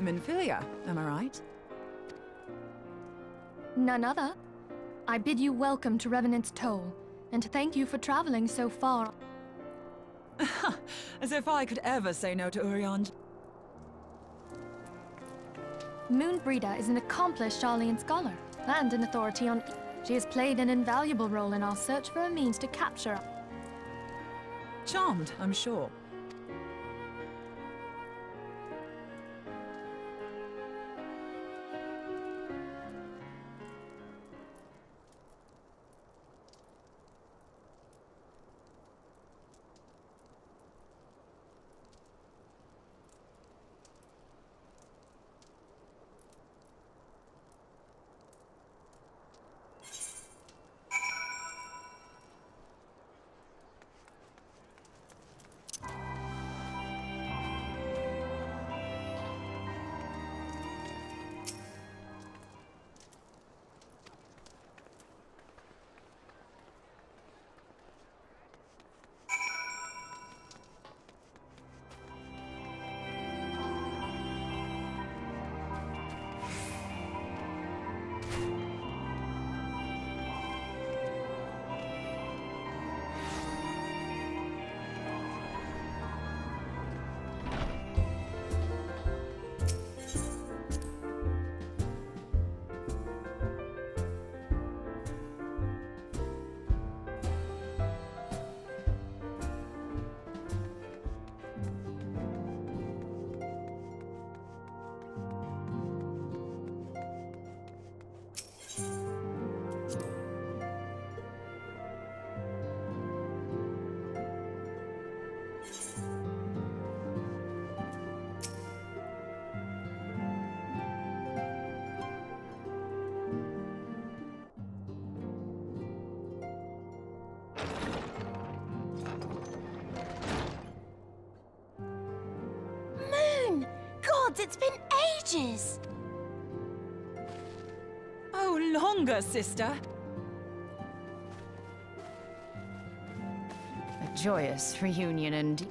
Minfilia, am I right? None other. I bid you welcome to Revenant's Toll, and thank you for traveling so far. As if I could ever say no to Urianger. Moonbreeder is an accomplished Sharlayan scholar, and an authority on... She has played an invaluable role in our search for a means to capture... Charmed, I'm sure. It's been ages! Oh, longer, sister! A joyous reunion and...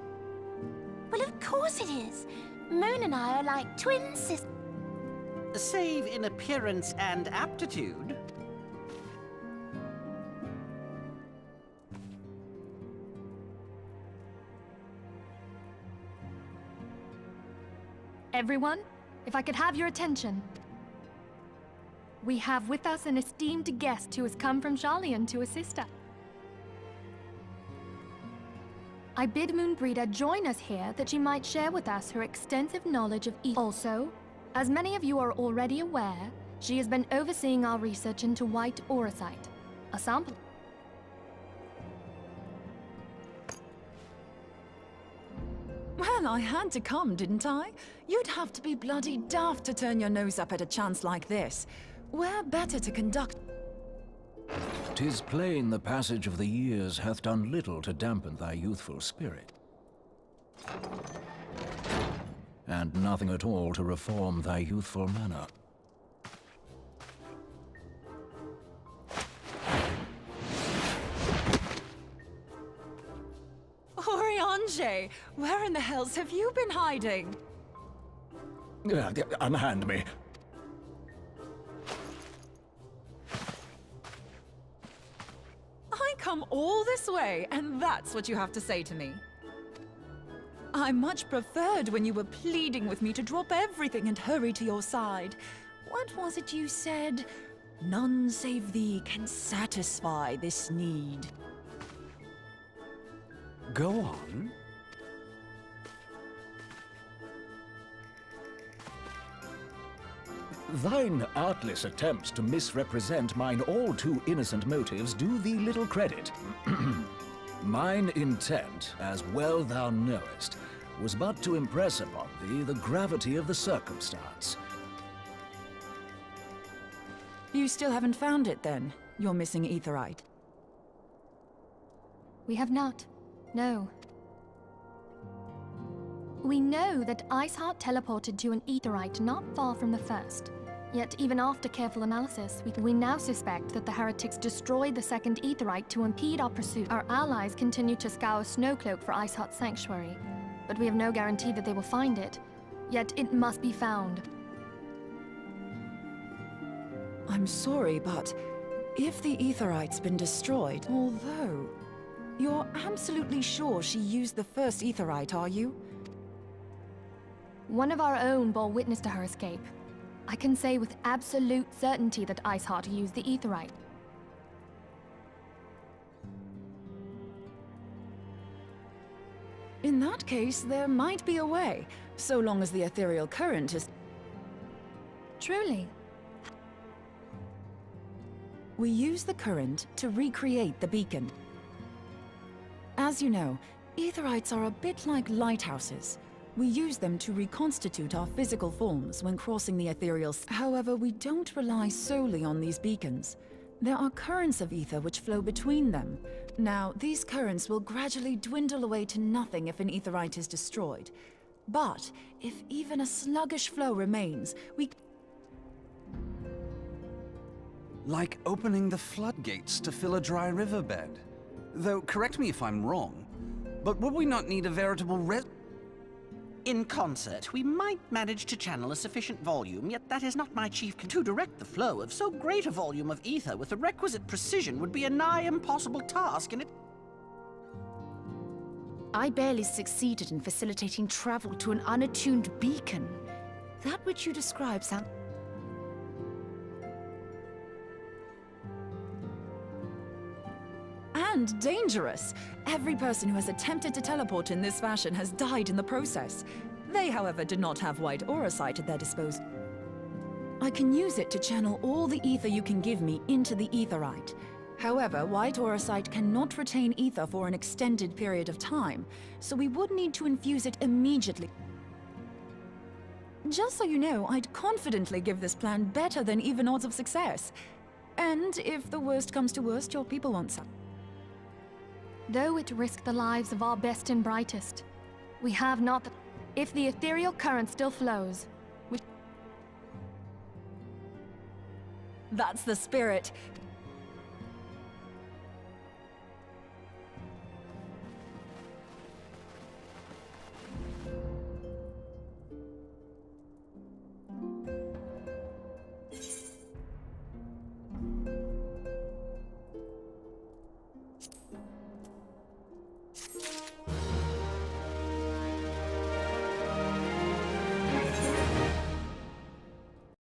Well, of course it is. Moon and I are like twin sisters. Save in appearance and aptitude. Everyone, if I could have your attention. We have with us an esteemed guest who has come from Sharlayan to assist us. I bid Moonbreeder join us here that she might share with us her extensive knowledge of each. Also, as many of you are already aware, she has been overseeing our research into white auracite, a sample. Well, I had to come, didn't I? You'd have to be bloody daft to turn your nose up at a chance like this. Where better to conduct... 'Tis plain the passage of the years hath done little to dampen thy youthful spirit. And nothing at all to reform thy youthful manner. Urianger, where in the hells have you been hiding? Unhand me. I come all this way, and that's what you have to say to me. I much preferred when you were pleading with me to drop everything and hurry to your side. What was it you said? None save thee can satisfy this need. Go on. Thine artless attempts to misrepresent mine all too innocent motives do thee little credit. Mine intent, as well thou knowest, was but to impress upon thee the gravity of the circumstance. You still haven't found it, then? Your missing aetherite? We have not. No. We know that Iceheart teleported to an aetherite not far from the first. Yet even after careful analysis, we now suspect that the heretics destroyed the second aetherite to impede our pursuit. Our allies continue to scour Snowcloak for Iceheart's sanctuary, but we have no guarantee that they will find it. yet it must be found. I'm sorry, but if the aetherite's been destroyed, although... You're absolutely sure she used the first aetherite, are you? One of our own bore witness to her escape. I can say with absolute certainty that Iceheart used the aetherite. In that case, there might be a way, so long as the ethereal current is... Truly. We use the current to recreate the beacon. As you know, aetherites are a bit like lighthouses. We use them to reconstitute our physical forms when crossing the ethereal... However, we don't rely solely on these beacons. There are currents of ether which flow between them. Now, these currents will gradually dwindle away to nothing if an aetherite is destroyed. But, if even a sluggish flow remains, we... Like opening the floodgates to fill a dry riverbed. Though, correct me if I'm wrong, but would we not need a veritable In concert, we might manage to channel a sufficient volume, yet that is not my chief to direct the flow of so great a volume of ether with the requisite precision would be a nigh impossible task, and it... I barely succeeded in facilitating travel to an unattuned beacon. That which you describe sounds... And dangerous. Every person who has attempted to teleport in this fashion has died in the process. They, however, did not have white aura sight at their disposal. I can use it to channel all the ether you can give me into the aetherite. However, white aura sight cannot retain ether for an extended period of time, so we would need to infuse it immediately. Just so you know, I'd confidently give this plan better than even odds of success. And if the worst comes to worst, your people want some. Though it risked the lives of our best and brightest, we have not the... If the ethereal current still flows, That's the spirit.